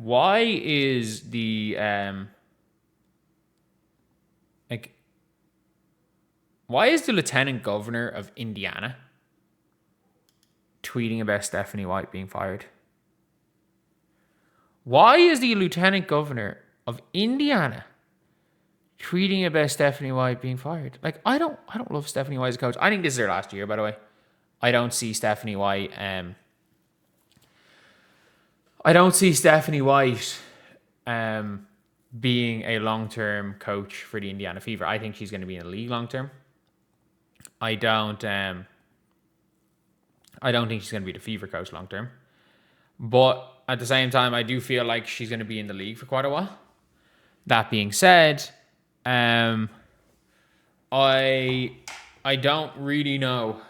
Why is the why is the lieutenant governor of Indiana tweeting about Stephanie White being fired? Why is the lieutenant governor of Indiana tweeting about Stephanie White being fired? Like, I don't love Stephanie White as a coach. I think this is her last year, by the way. I don't see Stephanie White being a long-term coach for the Indiana Fever. I think she's going to be in the league long-term. I don't think she's going to be the Fever coach long-term. But at the same time, I do feel like she's going to be in the league for quite a while. That being said, I don't really know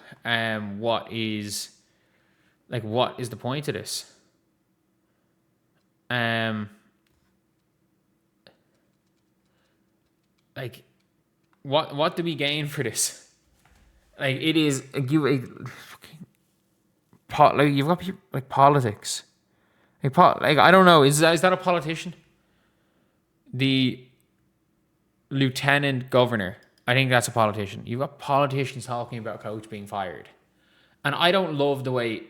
what is the point of this. What do we gain for this? Like, it is you've got people like politics. I don't know. Is that a politician? The lieutenant governor. I think that's a politician. You've got politicians talking about a coach being fired, and I don't love the way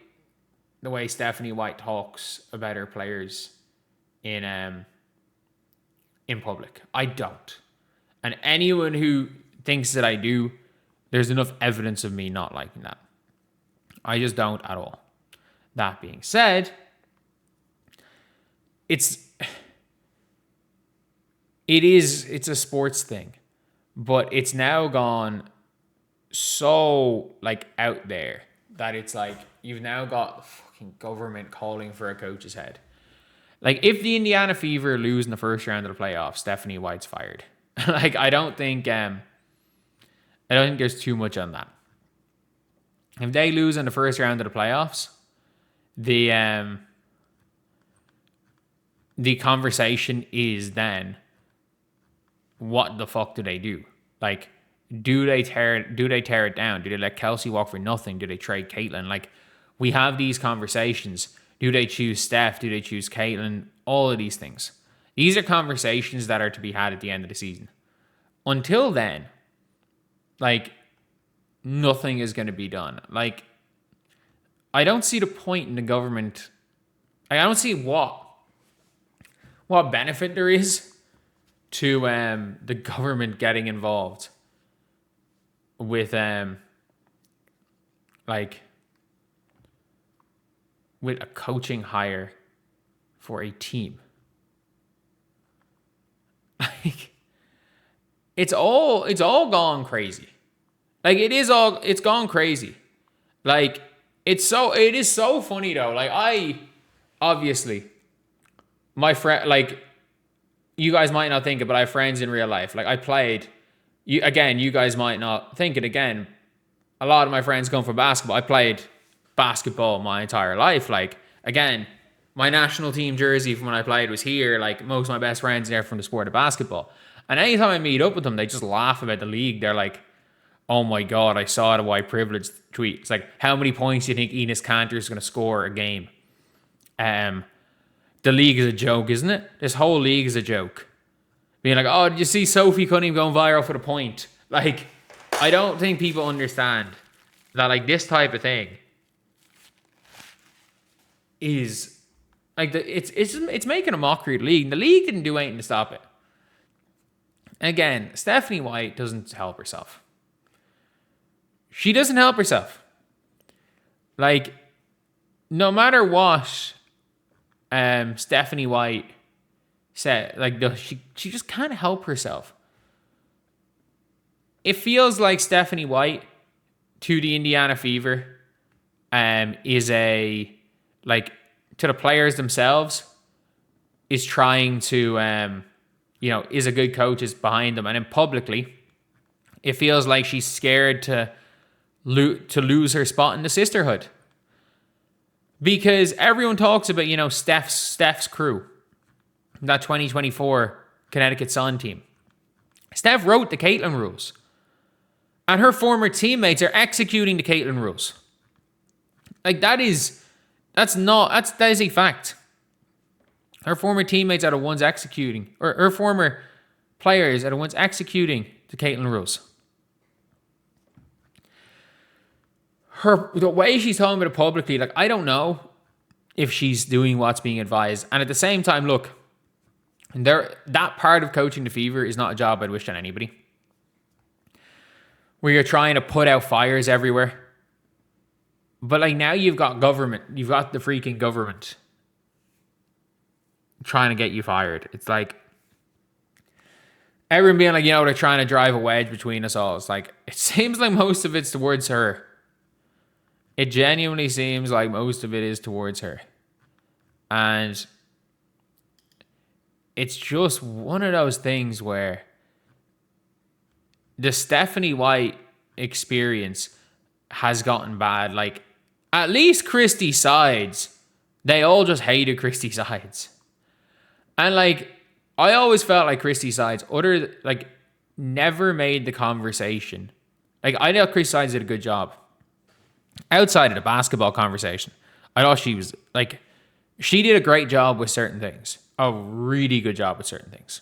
Stephanie White talks about her players in public. I don't, and anyone who thinks that I do, there's enough evidence of me not liking that. I just don't at all. That being said, it's a sports thing, but it's now gone so like out there that it's like you've now got fucking government calling for a coach's head. Like, if the Indiana Fever lose in the first round of the playoffs, Stephanie White's fired. Like, I don't think there's too much on that. If they lose in the first round of the playoffs, the conversation is then, what the fuck do they do? Like, do they tear it down? Do they let Kelsey walk for nothing? Do they trade Caitlin? Like, we have these conversations. Do they choose Steph? Do they choose Caitlin? All of these things. These are conversations that are to be had at the end of the season. Until then, like, nothing is going to be done. Like, I don't see the point in the government. I don't see what benefit there is to the government getting involved with with a coaching hire for a team. Like, it's all gone crazy. Like, it's gone crazy. Like, it is so funny though. Like, obviously, my friend, like, you guys might not think it, but I have friends in real life. Like, I played, you guys might not think it again. A lot of my friends come from basketball. I played basketball my entire life. Like, again, my national team jersey from when I played was here. Like, most of my best friends are from the sport of basketball. And anytime I meet up with them, they just laugh about the league. They're like, oh my God, I saw the white privilege tweet. It's like, how many points do you think Enes Kanter is going to score a game? The league is a joke, isn't it? This whole league is a joke. Being like, oh, did you see Sophie Cunningham going viral for the point? Like, I don't think people understand that, like, this type of thing is like it's making a mockery of the league. And the league didn't do anything to stop it. And again, Stephanie White doesn't help herself. She doesn't help herself. Like, no matter what Stephanie White said, like, she just can't help herself. It feels like Stephanie White to the Indiana Fever is a, like, to the players themselves, is trying to is a good coach, is behind them, and then publicly it feels like she's scared to lose her spot in the sisterhood, because everyone talks about Steph's crew, that 2024 Connecticut Sun team. Steph wrote the Caitlin rules, and her former teammates are executing the Caitlin rules. Like, that is a fact. Her former teammates are the ones executing, or her former players are the ones executing the Caitlin rules. The way she's talking about it publicly, like, I don't know if she's doing what's being advised. And at the same time, look, that part of coaching the Fever is not a job I'd wish on anybody. Where you're trying to put out fires everywhere. But like, now you've got government, you've got the freaking government trying to get you fired. It's like everyone being like, they're trying to drive a wedge between us all. It's like, it seems like most of it's towards her. It genuinely seems like most of it is towards her. And it's just one of those things where the Stephanie White experience has gotten bad. Like, at least Christy Sides, they all just hated Christy Sides. And like, I always felt like Christy Sides never made the conversation. Like, I know Christy Sides did a good job. Outside of the basketball conversation, I thought she was like, she did a great job with certain things. A really good job with certain things.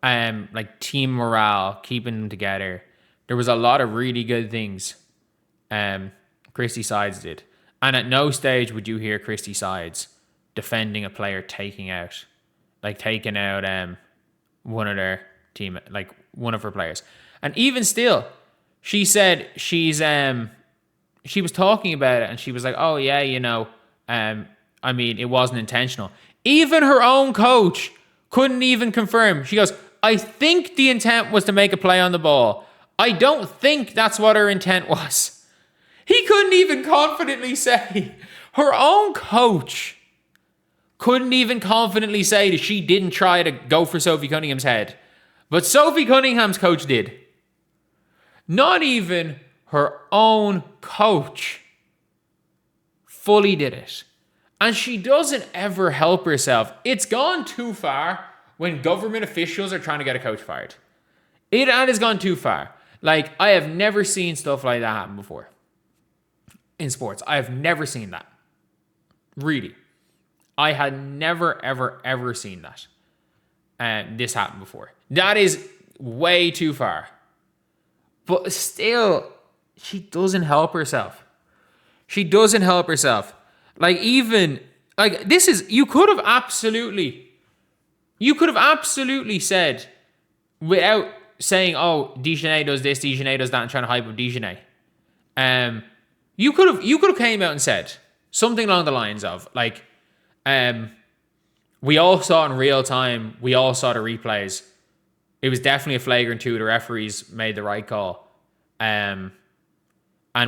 Like team morale, keeping them together. There was a lot of really good things Christy Sides did. And at no stage would you hear Christy Sides defending a player taking out one of their team, like one of her players. And even still, she said she was talking about it and she was like, oh yeah, I mean, it wasn't intentional. Even her own coach couldn't even confirm. She goes, I think the intent was to make a play on the ball. I don't think that's what her intent was. He couldn't even confidently say. Her own coach couldn't even confidently say that she didn't try to go for Sophie Cunningham's head. But Sophie Cunningham's coach did. Not even her own coach fully did it. And she doesn't ever help herself. It's gone too far when government officials are trying to get a coach fired. It has gone too far. Like, I have never seen stuff like that happen before. In sports. I have never seen that. Really. I had never, ever, ever seen that. This happen before. That is way too far. But still, she doesn't help herself. She doesn't help herself. Like, even, like, this is, you could have absolutely said, without saying, oh, Dejanay does this, Dejanay does that, and trying to hype up Dejanay. You could have came out and said something along the lines of, like, we all saw it in real time, we all saw the replays. It was definitely a flagrant 2. The referees made the right call. And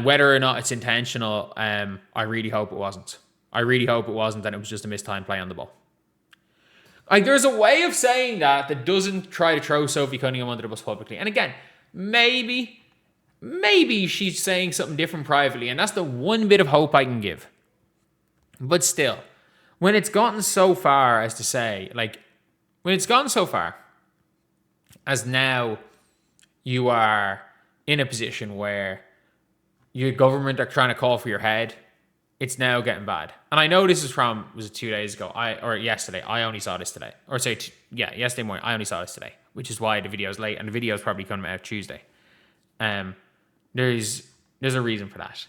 whether or not it's intentional, I really hope it wasn't. I really hope it wasn't, and it was just a mistimed play on the ball. Like, there's a way of saying that doesn't try to throw Sophie Cunningham under the bus publicly. And again, maybe she's saying something different privately, and that's the one bit of hope I can give. But still, when it's gotten so far as to say, like, when it's gotten so far as now you are in a position where your government are trying to call for your head, it's now getting bad. And I know this is from, was it 2 days ago? Or yesterday. I only saw this today. Or say, yesterday morning. I only saw this today, which is why the video is late. And the video is probably coming out Tuesday. There's a reason for that.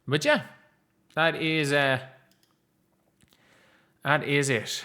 But yeah, that is it.